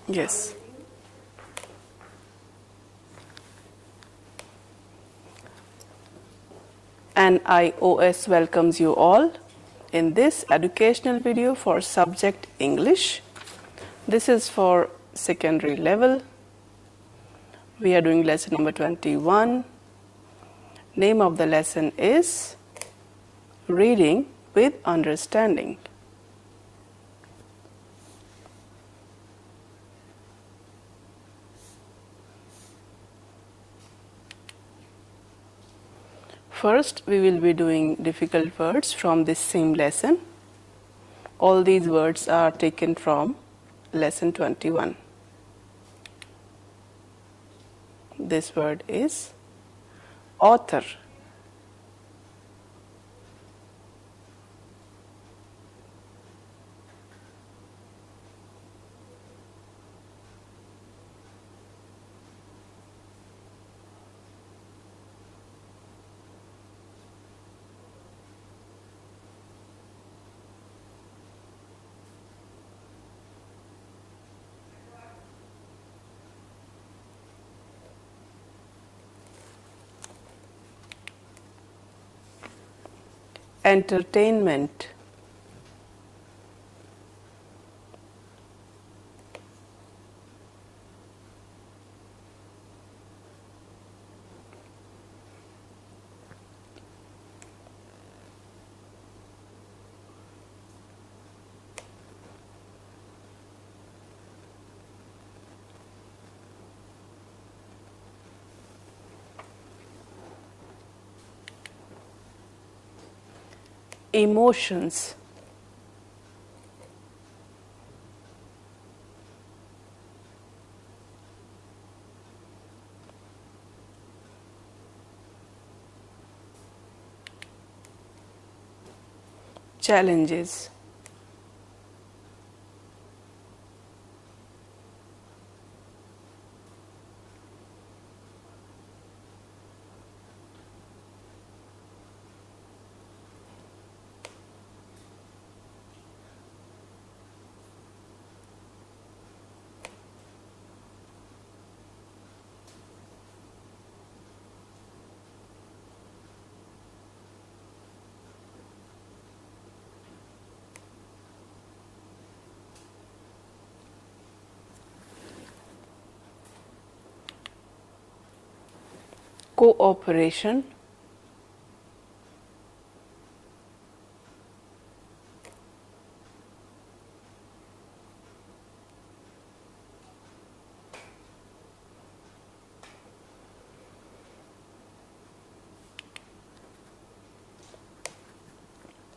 Yes. NIOS welcomes you all in this educational video for subject English. This is for secondary level. We are doing lesson number 21. Name of the lesson is Reading with Understanding. First, we will be doing difficult words from this same lesson. All these words are taken from lesson 21. This word is author. Entertainment. Emotions. Challenges. Cooperation.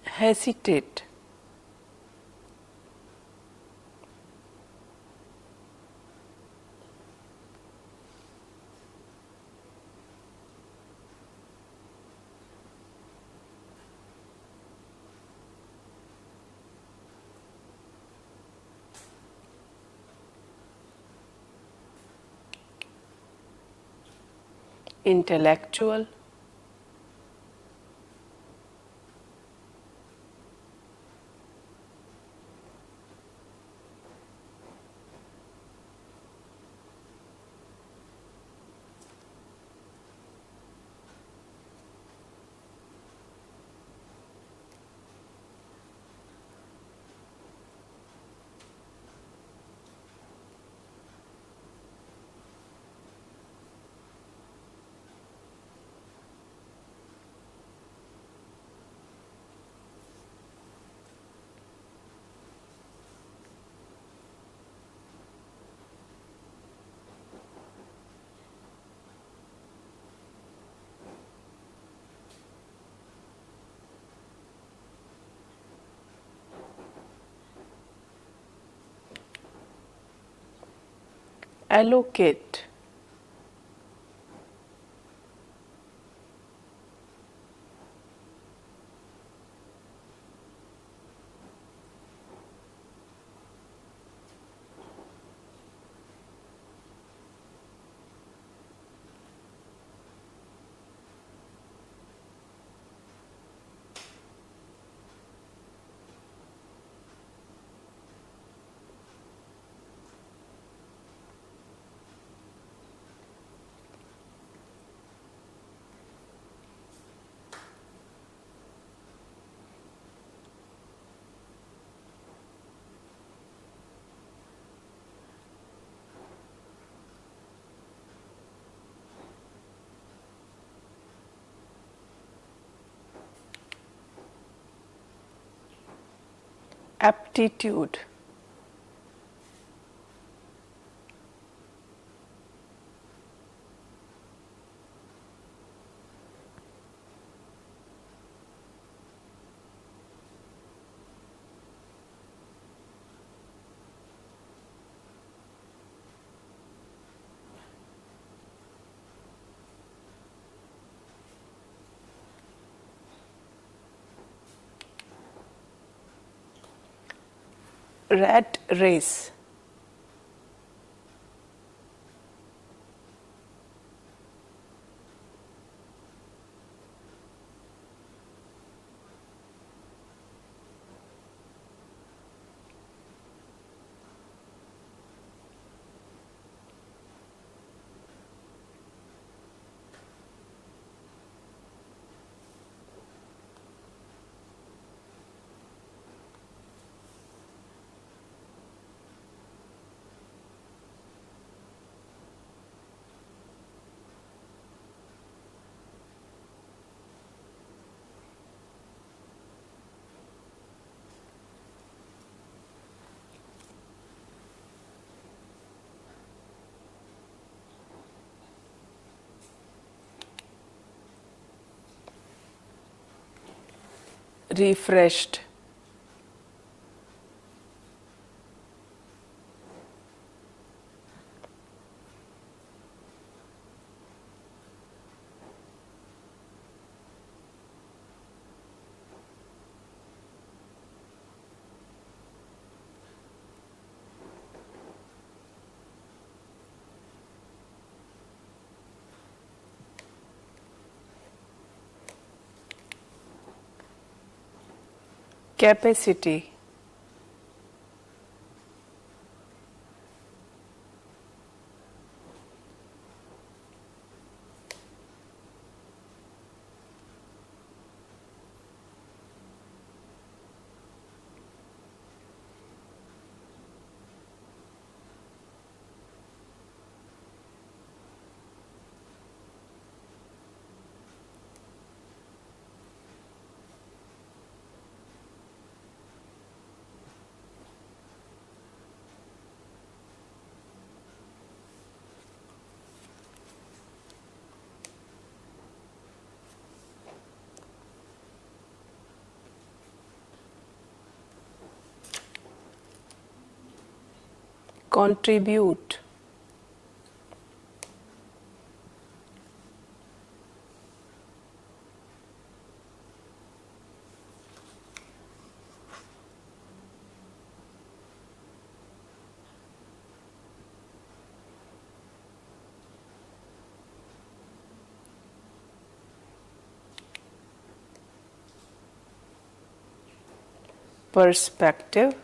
Hesitate. Intellectual. Allocate. aptitude, rat race, refreshed, capacity, contribute, perspective,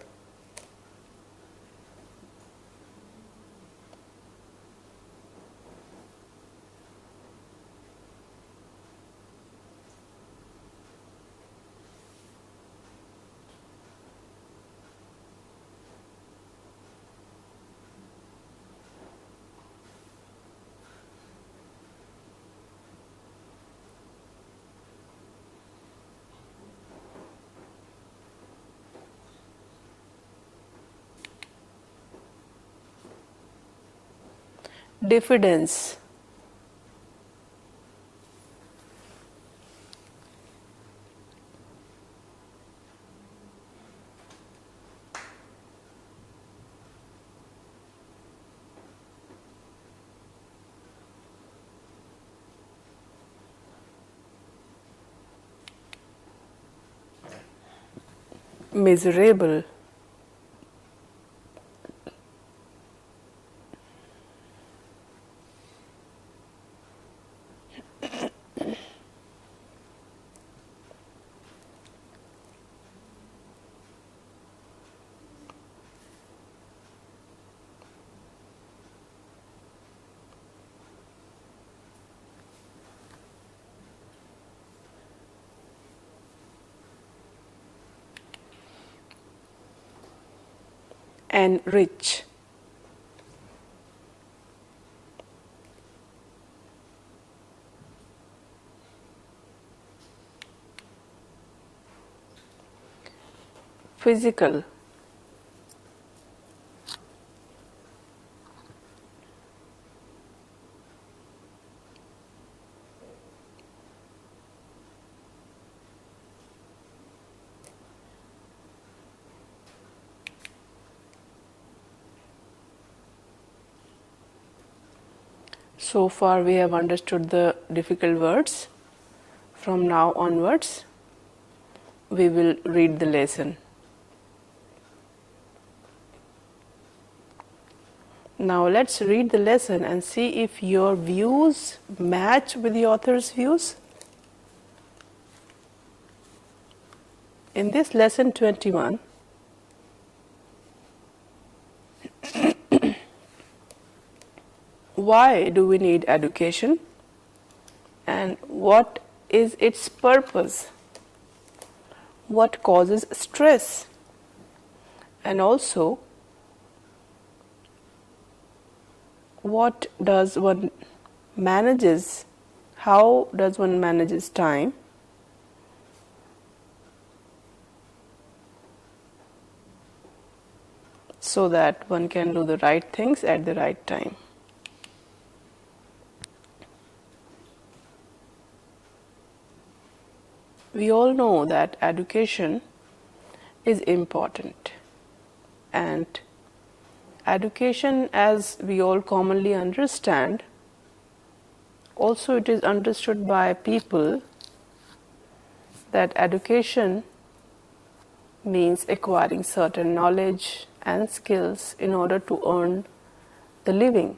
diffidence, miserable, and rich, physical, so far we have understood the difficult words. From now onwards, we will read the lesson. Now let's read the lesson and see if your views match with the author's views. In this lesson 21, why do we need education and what is its purpose? What causes stress? And also, what does one manages, how does one manages time so that one can do the right things at the right time. We all know that education is important, and education, as we all commonly understand, also it is understood by people that education means acquiring certain knowledge and skills in order to earn the living.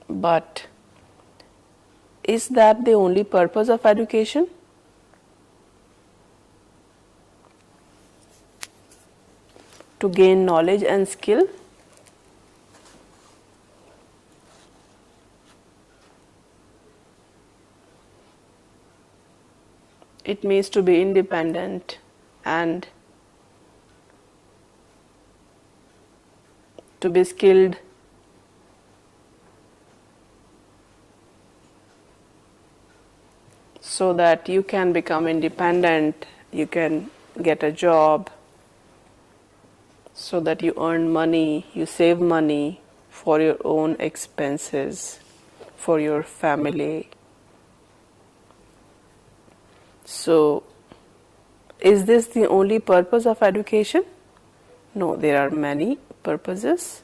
But is that the only purpose of education? To gain knowledge and skill? It means to be independent and to be skilled. So that you can become independent, you can get a job, so that you earn money, you save money for your own expenses, for your family. So, is this the only purpose of education? No, there are many purposes.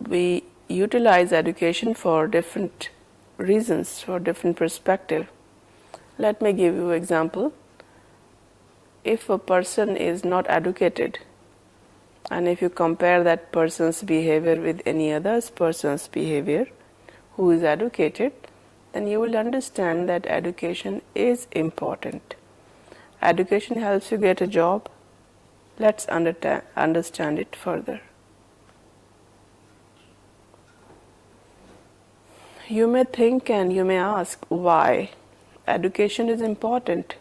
We utilize education for different reasons, for different perspective. Let me give you an example. If a person is not educated, and if you compare that person's behavior with any other person's behavior who is educated, then you will understand that education is important. Education helps you get a job. Let's understand it further. You may think and you may ask why education is important.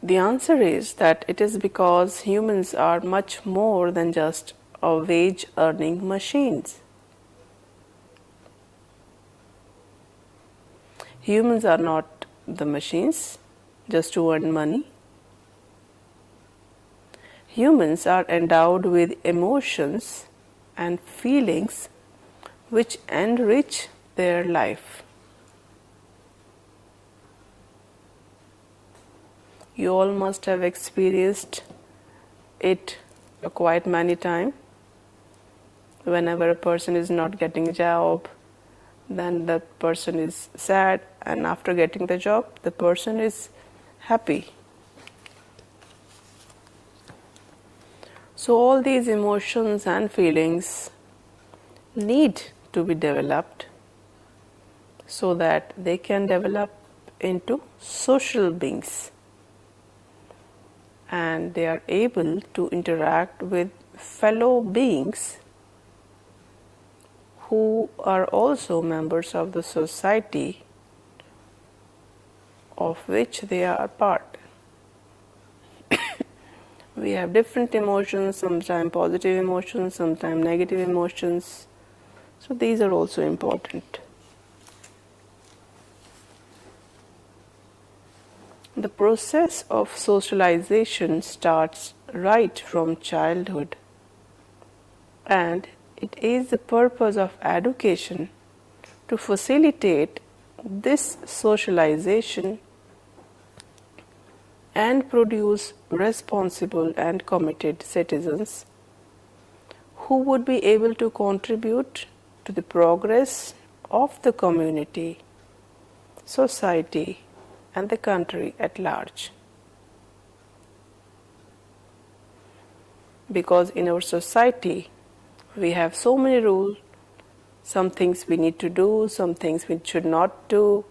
The answer is that it is because humans are much more than just a wage earning machines. Humans are not the machines just to earn money. Humans are endowed with emotions and feelings which enrich their life. You all must have experienced it quite many times. Whenever a person is not getting a job, then the person is sad, and after getting the job, the person is happy. So all these emotions and feelings need to be developed so that they can develop into social beings, and they are able to interact with fellow beings who are also members of the society of which they are part. We have different emotions, sometimes positive emotions, sometimes negative emotions. So these are also important. The process of socialization starts right from childhood, and it is the purpose of education to facilitate this socialization and produce responsible and committed citizens who would be able to contribute to the progress of the community, society, and the country at large. Because in our society, we have so many rules, some things we need to do, some things we should not do.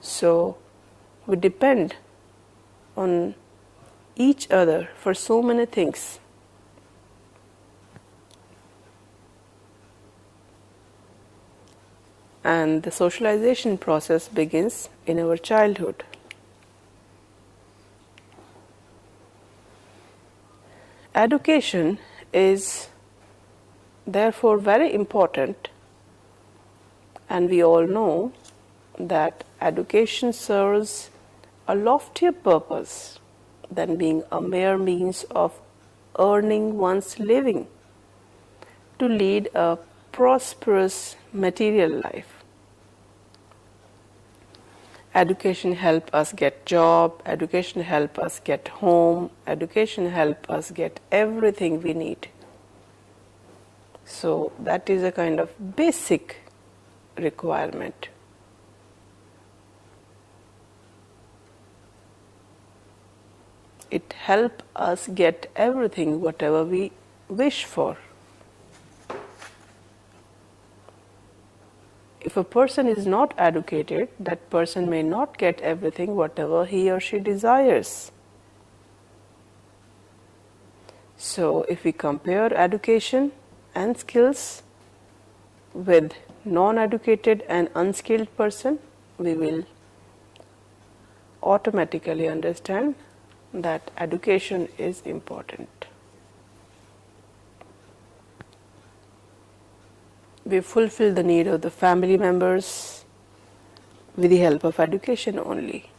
So we depend on each other for so many things. And the socialization process begins in our childhood. Education is therefore very important, and we all know that education serves a loftier purpose than being a mere means of earning one's living to lead a prosperous material life. Education help us get job, education help us get home, education help us get everything we need. So that is a kind of basic requirement. It help us get everything whatever we wish for. If a person is not educated, that person may not get everything whatever he or she desires. So if we compare education and skills with non-educated and unskilled person, we will automatically understand that education is important. We fulfill the need of the family members with the help of education only.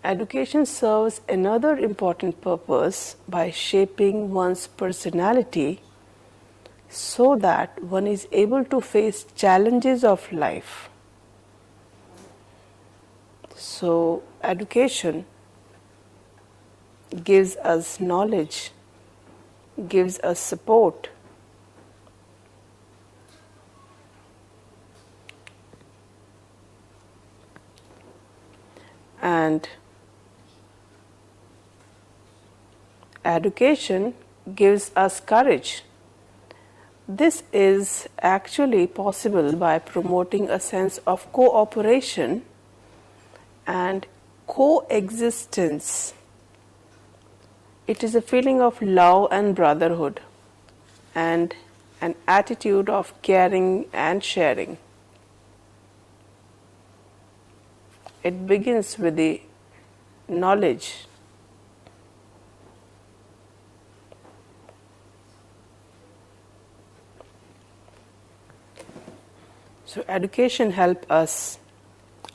Education serves another important purpose by shaping one's personality so that one is able to face challenges of life. So, education gives us knowledge, gives us support, and education gives us courage. This is actually possible by promoting a sense of cooperation and coexistence. It is a feeling of love and brotherhood and an attitude of caring and sharing. It begins with the knowledge. So education helps us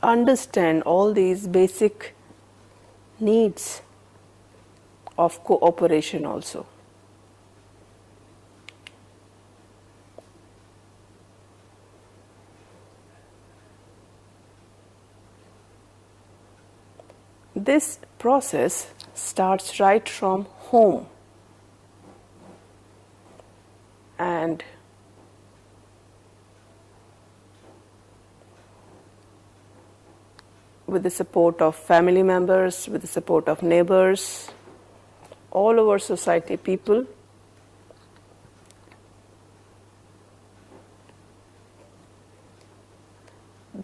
understand all these basic needs of cooperation also. This process starts right from home, and with the support of family members, with the support of neighbors, all over society people,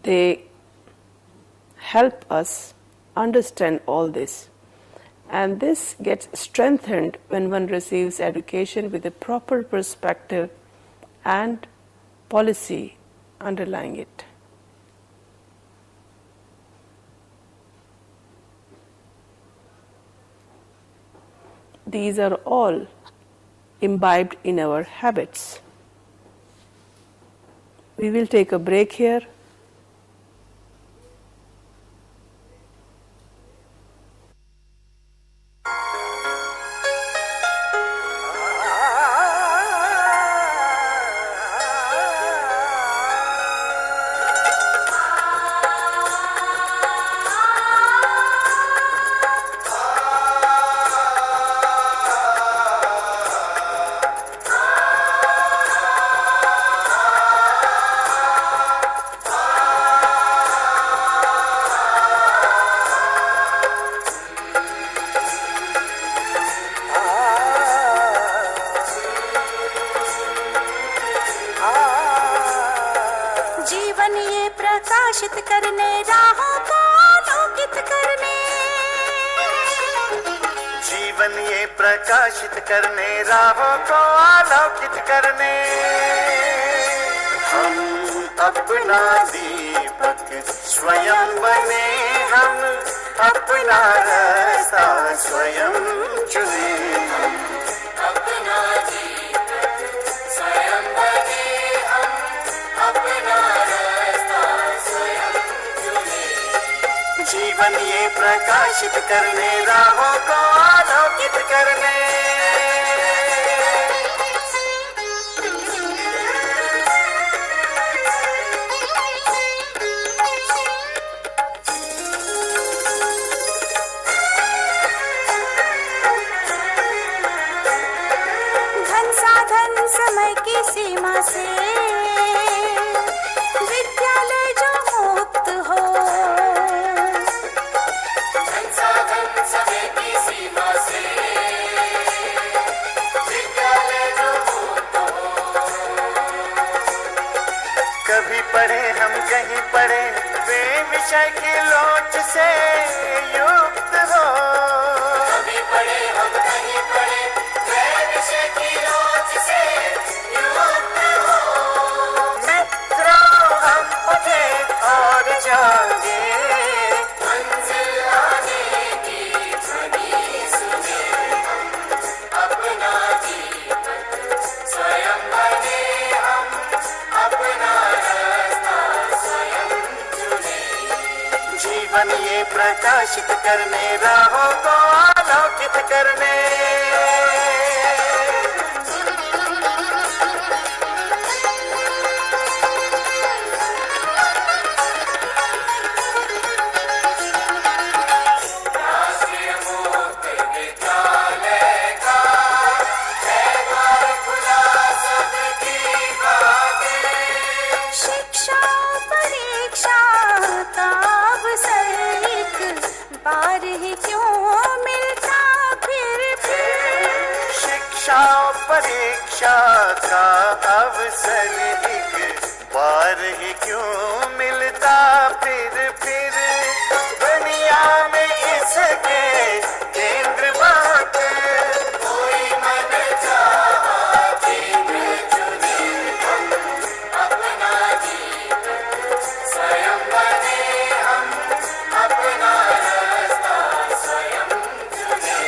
they help us understand all this. And this gets strengthened when one receives education with a proper perspective and policy underlying it. these are all imbibed in our habits. We will take a break here. जीवन ये प्रकाशित करने राहों को आलोकित करने, जीवन ये प्रकाशित करने राहों को आलोकित करने, हम अपना दीपक स्वयं बने, हम अपना रास्ता स्वयं चुने, अपना दीपक स्वयं बने, हम अपना रास्ता स्वयं चुने, जीवन ये प्रकाशित करने राहों को आलोकित करने। धन साधन समय की सीमा से विद्यालय जो मुक्त हो, धन साधन समय की सीमा से विद्यालय जो मुक्त हो, कभी पढ़े हम कहीं पढ़े वे विषय की लोच से युक्त हो, कभी पढ़े हम कहीं पढ़े वे विषय की लोच से युक्त हो, मित्रों हम पढ़े और जागे, मंजिल आने की ध्वनि सुने, हम अपना दीपक स्वयं बने, हम अपना रास्ता स्वयं चुने, जीवन ये प्रकाशित करने राहों को आलोकित करने। राष्ट्रीय मुक्त विद्यालय का है द्वार खुला सबकी बातें, शिक्षा परीक्षा का अवसर एक बार ही क्यों मिलता फिर शिक्षा परीक्षा का अवसर एक बार ही क्यों मिलता फिर दुनिया में इसके केंद्र बात, कोई मन चाहा केंद्र चुने, हम अपना दीपक स्वयं बने, हम अपना रास्ता स्वयं चुने,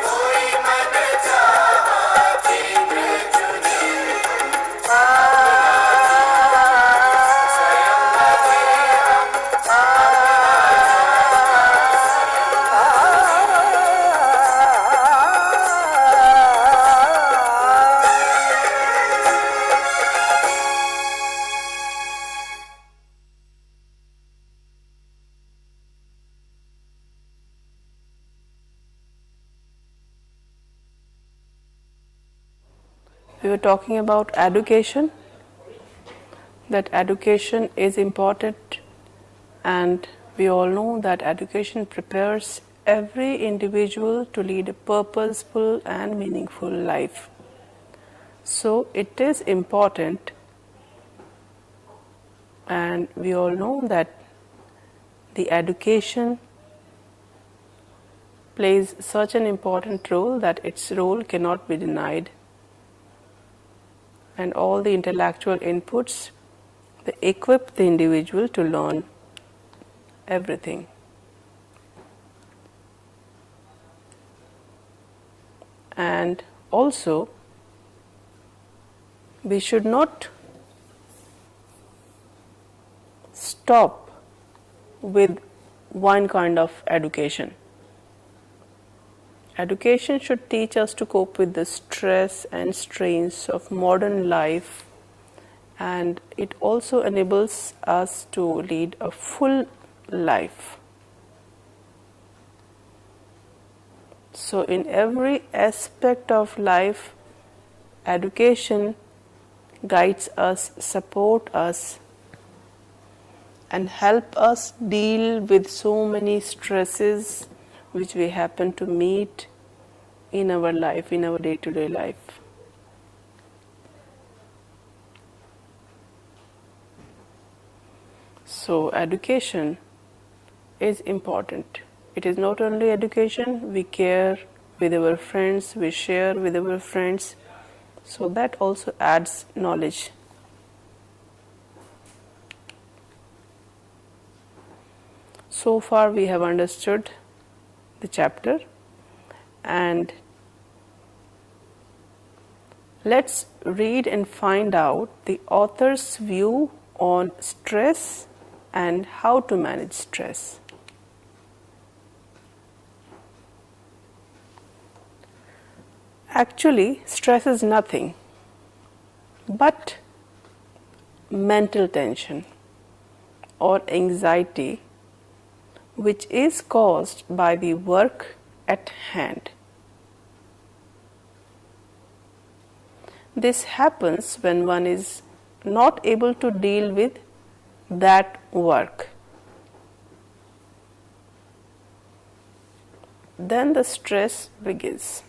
कोई मन चाहा केंद्र चुने, स्वयं बने, हम We were talking about education, that education is important, and we all know that education prepares every individual to lead a purposeful and meaningful life. So it is important, and we all know that the education plays such an important role that its role cannot be denied. And all the intellectual inputs, they equip the individual to learn everything. And also, we should not stop with one kind of education. Education should teach us to cope with the stress and strains of modern life, and it also enables us to lead a full life. So, in every aspect of life, education guides us, support us, and help us deal with so many stresses which we happen to meet in our life, in our day-to-day life. So, education is important. It is not only education, we care with our friends, we share with our friends, so that also adds knowledge. So far we have understood the chapter, and let's read and find out the author's view on stress and how to manage stress. Actually, stress is nothing but mental tension or anxiety which is caused by the work at hand. This happens when one is not able to deal with that work. Then the stress begins.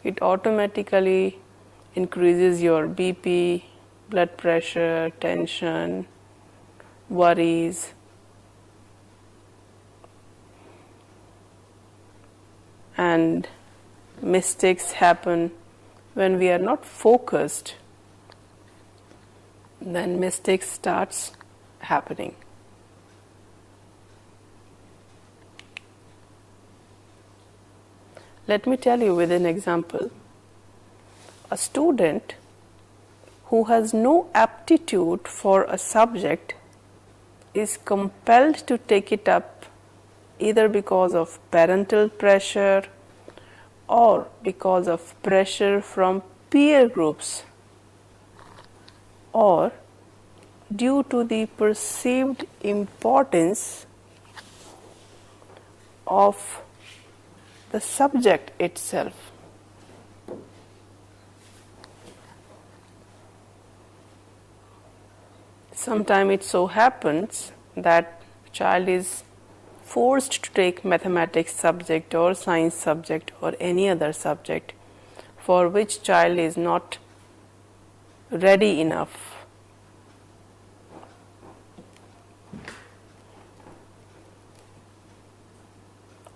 It automatically increases your BP, blood pressure, tension, worries. And mistakes happen when we are not focused. Then mistakes starts happening. Let me tell you with an example. A student who has no aptitude for a subject is compelled to take it up either because of parental pressure or because of pressure from peer groups or due to the perceived importance of the subject itself. Sometimes it so happens that child is forced to take mathematics subject or science subject or any other subject for which child is not ready enough.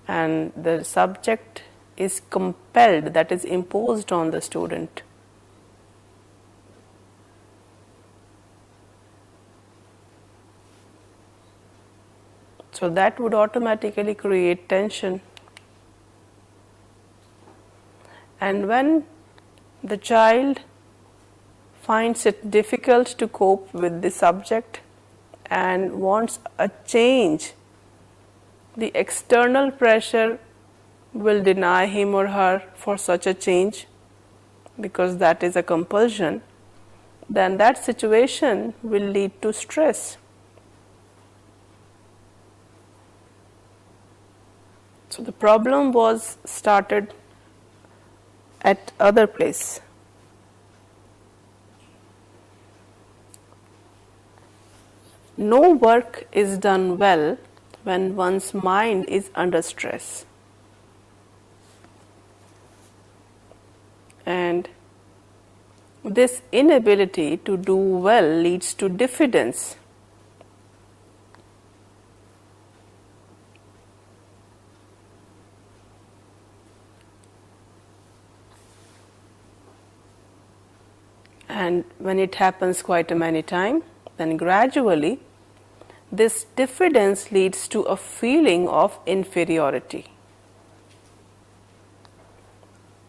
And the subject is compelled, that is imposed on the student. So that would automatically create tension. And when the child finds it difficult to cope with the subject and wants a change, the external pressure will deny him or her for such a change because that is a compulsion, then that situation will lead to stress. So the problem was started at other place. No work is done well when one's mind is under stress. And this inability to do well leads to diffidence. And when it happens quite a many times, then gradually This diffidence leads to a feeling of inferiority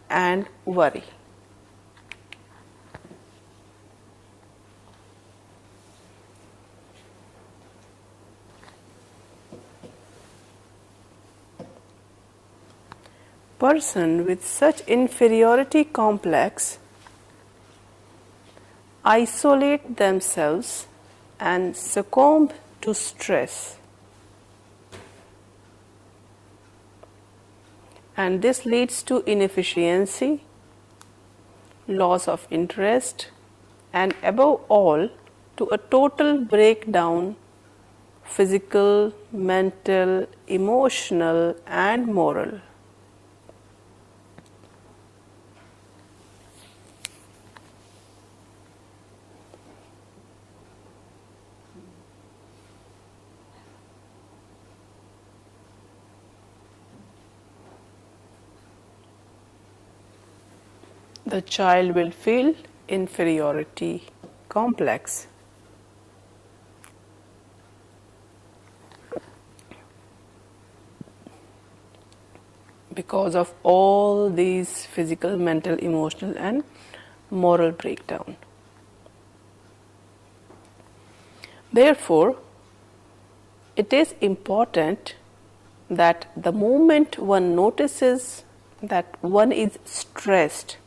and worry. Person with such inferiority complex isolate themselves and succumb to stress. And this leads to inefficiency, loss of interest, and above all, to a total breakdown, physical, mental, emotional, and moral. The child will feel inferiority complex. Because of all these physical, mental, emotional, and moral breakdown. Therefore, it is important that the moment one notices that one is stressed,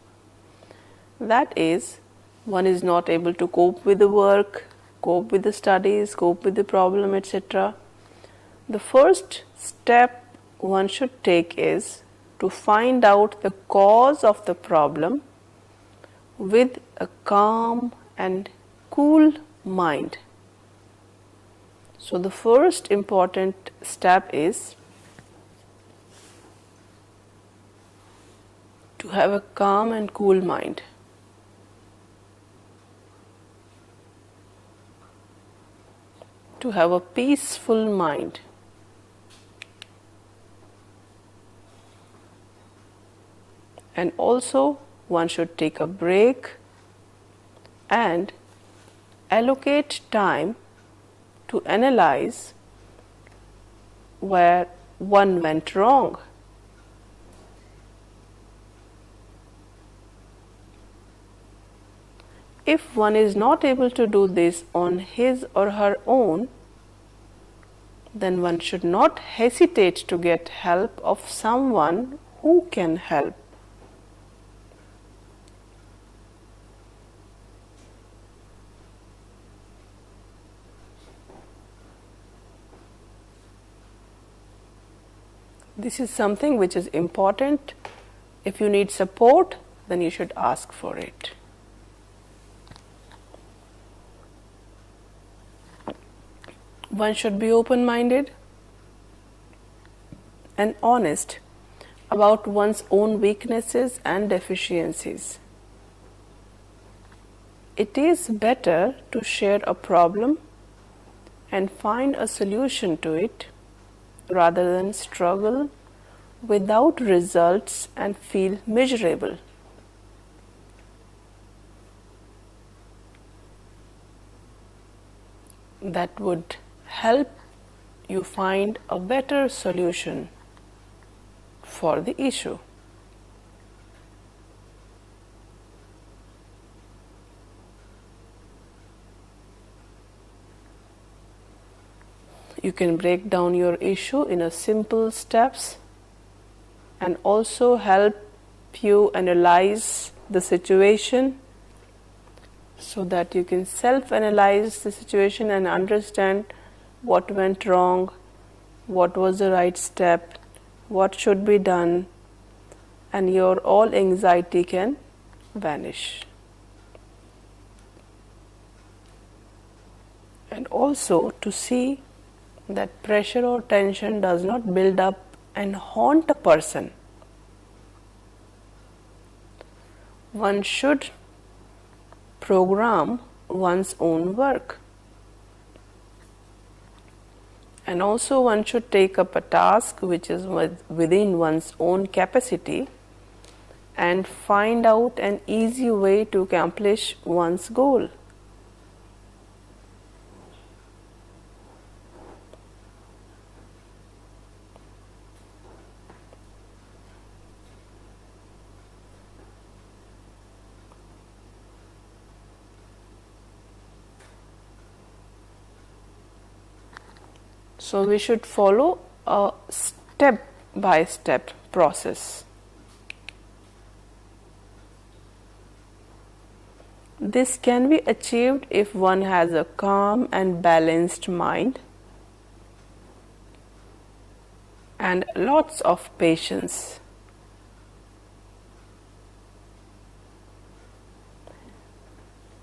that is, one is not able to cope with the work, cope with the studies, cope with the problem, etc. The first step one should take is to find out the cause of the problem with a calm and cool mind. So the first important step is to have a calm and cool mind. To have a peaceful mind. And also one should take a break and allocate time to analyze where one went wrong. If one is not able to do this on his or her own, then one should not hesitate to get help of someone who can help. This is something which is important. If you need support, then you should ask for it. One should be open-minded and honest about one's own weaknesses and deficiencies. It is better to share a problem and find a solution to it rather than struggle without results and feel miserable. That would help you find a better solution for the issue. You can break down your issue in a simple steps and also help you analyze the situation so that you can self-analyze the situation and understand what went wrong, what was the right step, what should be done, and your all anxiety can vanish. And also to see that pressure or tension does not build up and haunt a person. One should program one's own work. And also one should take up a task which is within one's own capacity and find out an easy way to accomplish one's goal. So we should follow a step by step process. This can be achieved if one has a calm and balanced mind and lots of patience.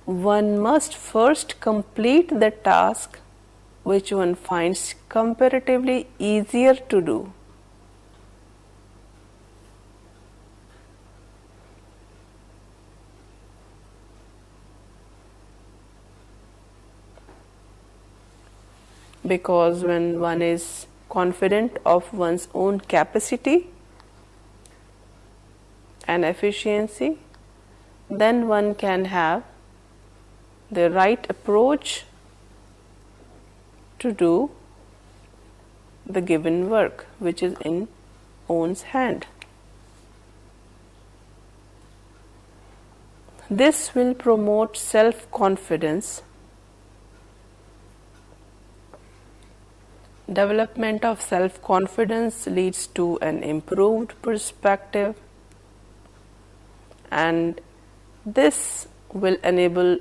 One must first complete the task which one finds comparatively easier to do. Because when one is confident of one's own capacity and efficiency, then one can have the right approach to do the given work which is in one's hand. This will promote self-confidence, development of self-confidence leads to an improved perspective, and this will enable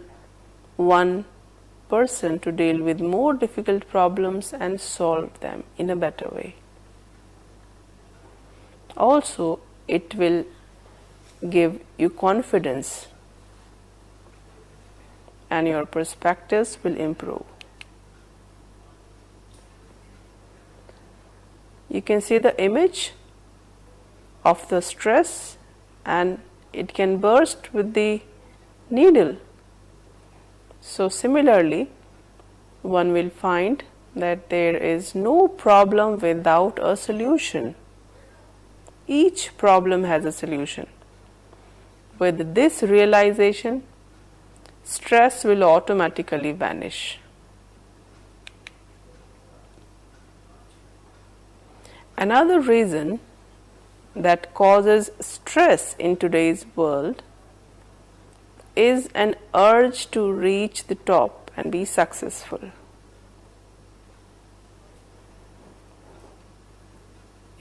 one person to deal with more difficult problems and solve them in a better way. Also, it will give you confidence and your perspectives will improve. You can see the image of the stress, and it can burst with the needle. So similarly, one will find that there is no problem without a solution. Each problem has a solution. With this realization, stress will automatically vanish. Another reason that causes stress in today's world is an urge to reach the top and be successful.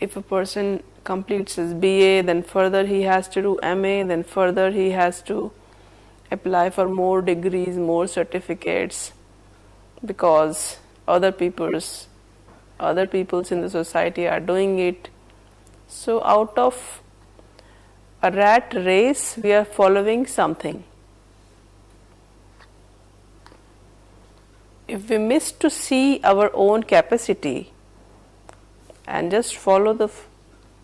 If a person completes his BA, then further he has to do MA, then further he has to apply for more degrees, more certificates, because other peoples in the society are doing it. So out of a rat race, we are following something. If we miss to see our own capacity and just follow the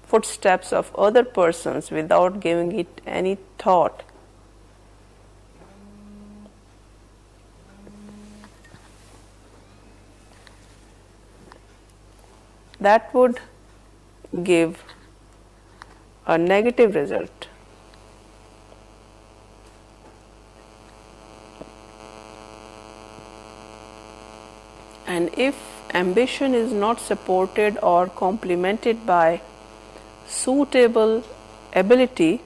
footsteps of other persons without giving it any thought, that would give a negative result. And if ambition is not supported or complemented by suitable ability,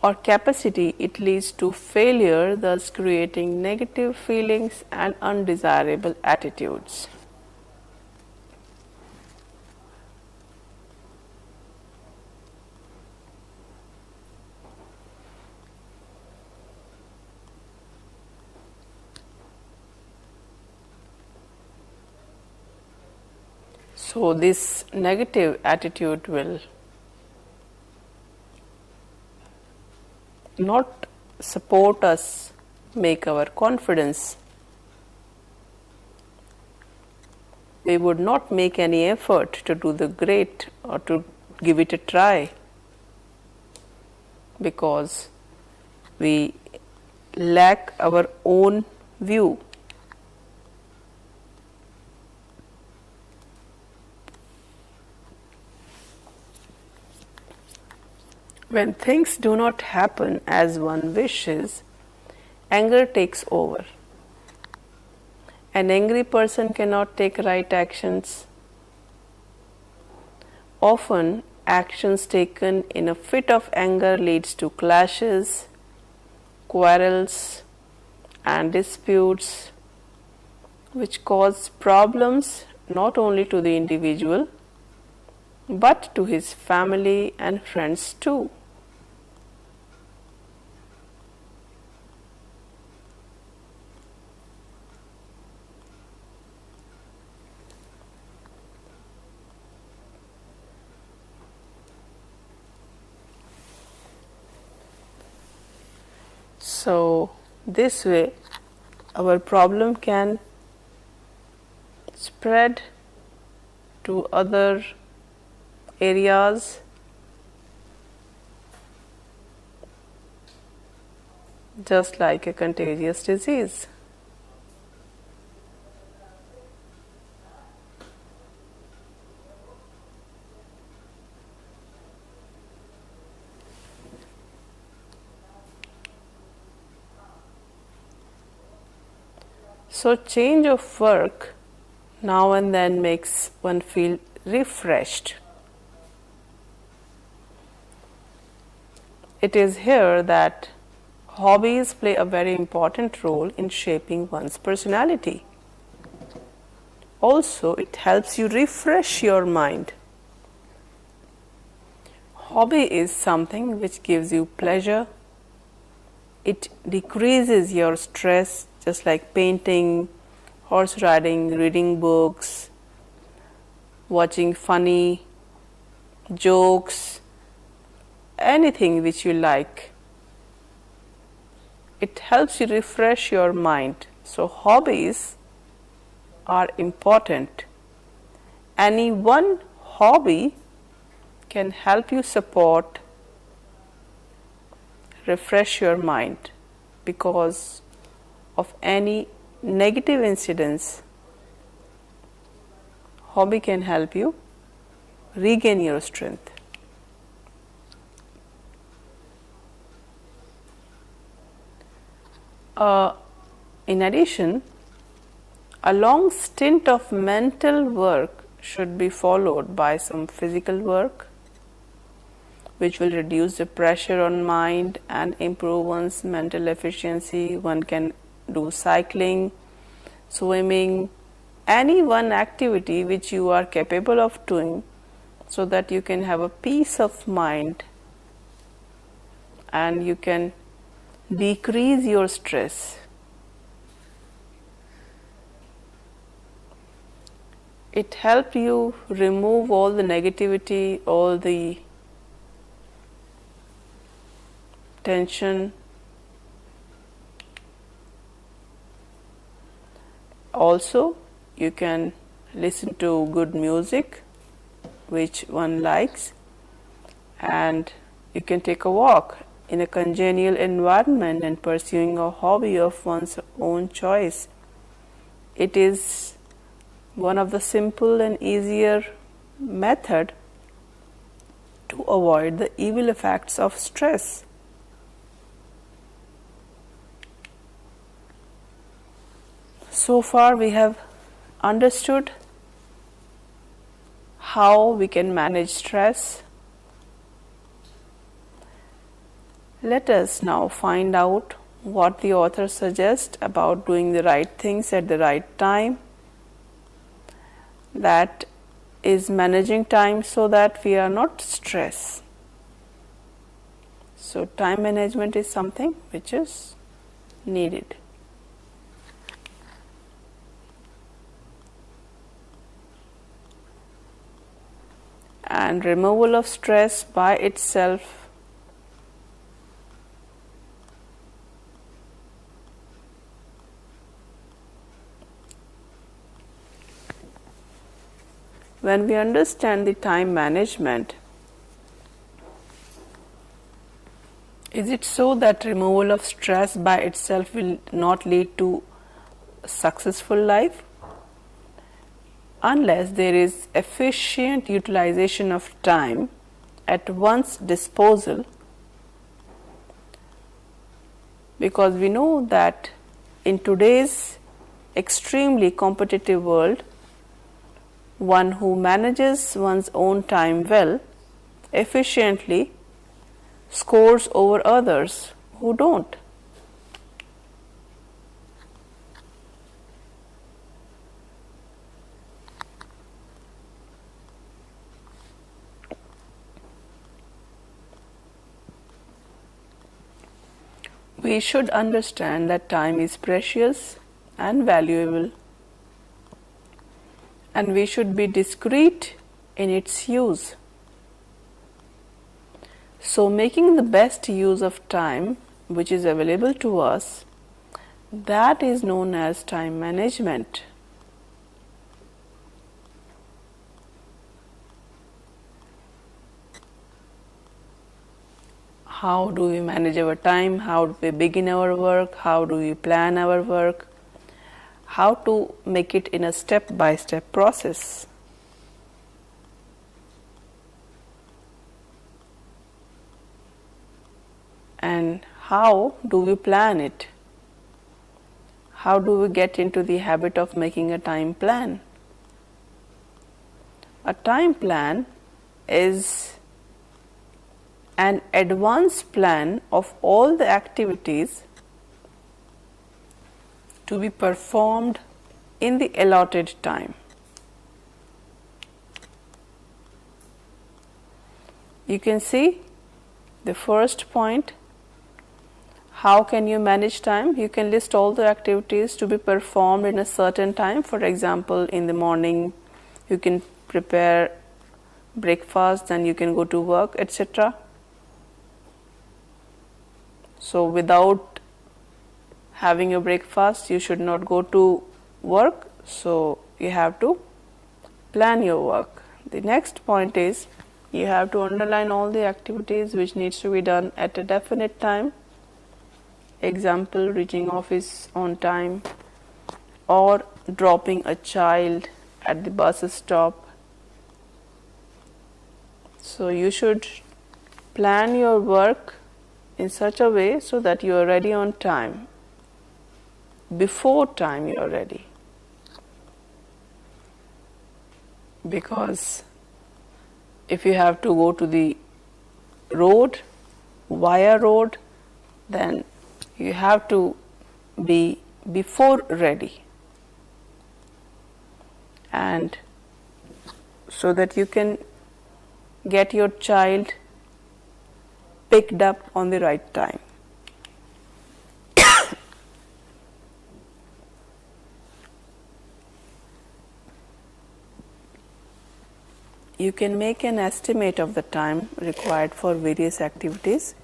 or capacity, it leads to failure, thus creating negative feelings and undesirable attitudes. So this negative attitude will not support us, make our confidence. We would not make any effort to do the great or to give it a try, because we lack our own view. When things do not happen as one wishes, anger takes over. An angry person cannot take right actions. Often, actions taken in a fit of anger leads to clashes, quarrels, and disputes which cause problems not only to the individual but to his family and friends too. So, this way our problem can spread to other areas just like a contagious disease. So, change of work now and then makes one feel refreshed. It is here that hobbies play a very important role in shaping one's personality. Also, it helps you refresh your mind. Hobby is something which gives you pleasure. It decreases your stress, just like painting, horse riding, reading books, watching funny jokes, anything which you like. It helps you refresh your mind. So, hobbies are important. Any one hobby can help you support, refresh your mind because of any negative incidents. Hobby can help you regain your strength. In addition, a long stint of mental work should be followed by some physical work which will reduce the pressure on mind and improve one's mental efficiency. One can do cycling, swimming, any one activity which you are capable of doing so that you can have a peace of mind and you can decrease your stress. It helps you remove all the negativity, all the tension. Also, you can listen to good music which one likes, and you can take a walk in a congenial environment and pursuing a hobby of one's own choice. It is one of the simple and easier method to avoid the evil effects of stress. So far we have understood how we can manage stress. Let us now find out what the author suggests about doing the right things at the right time. That is managing time so that we are not stressed. So time management is something which is needed. And removal of stress by itself when we understand the time management, is it so that removal of stress by itself will not lead to a successful life? Unless there is efficient utilization of time at one's disposal, because we know that in today's extremely competitive world, one who manages one's own time well, efficiently, scores over others who don't. We should understand that time is precious and valuable, and we should be discreet in its use. So, making the best use of time which is available to us, that is known as time management. How do we manage our time? How do we begin our work? How do we plan our work? How to make it in a step-by-step process. And how do we plan it? How do we get into the habit of making a time plan? A time plan is an advanced plan of all the activities to be performed in the allotted time. You can see the first point. How can you manage time? You can list all the activities to be performed in a certain time. For example, in the morning you can prepare breakfast, then you can go to work, etc. So without having a breakfast, you should not go to work. So you have to plan your work. The next point is you have to underline all the activities which needs to be done at a definite time. Example, reaching office on time or dropping a child at the bus stop. So you should plan your work in such a way so that you are ready on time. Before time you are ready. Because if you have to go to the road, via road, then you have to be before ready, and so that you can get your child picked up on the right time. You can make an estimate of the time required for various activities.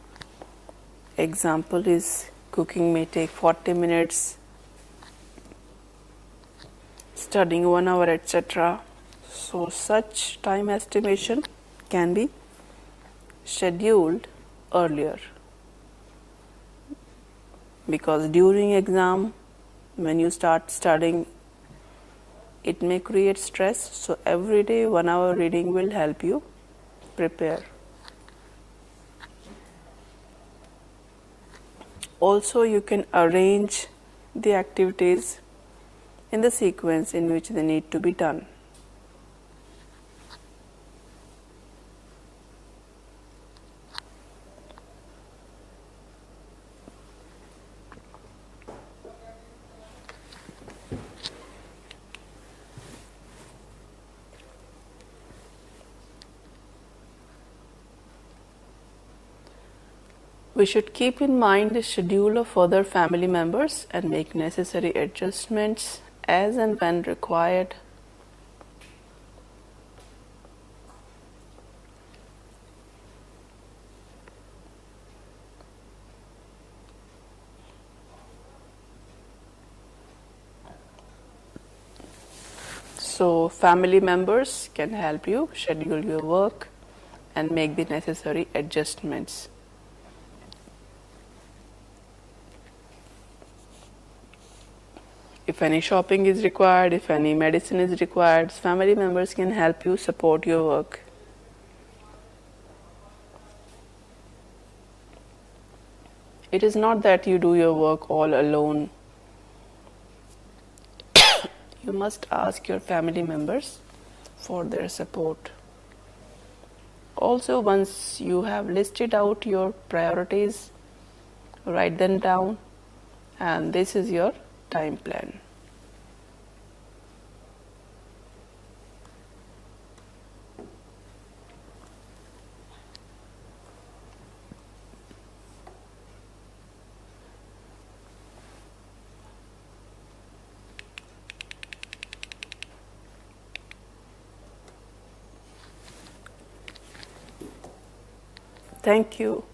Example is cooking may take 40 minutes, studying 1 hour, etc. So such time estimation can be scheduled earlier, because during exam when you start studying it may create stress. So every day 1 hour reading will help you prepare. Also, you can arrange the activities in the sequence in which they need to be done. We should keep in mind the schedule of other family members and make necessary adjustments as and when required. So family members can help you schedule your work and make the necessary adjustments. If any shopping is required, if any medicine is required, family members can help you support your work. It is not that you do your work all alone. You must ask your family members for their support. Also, once you have listed out your priorities, write them down, and this is your time plan. Thank you.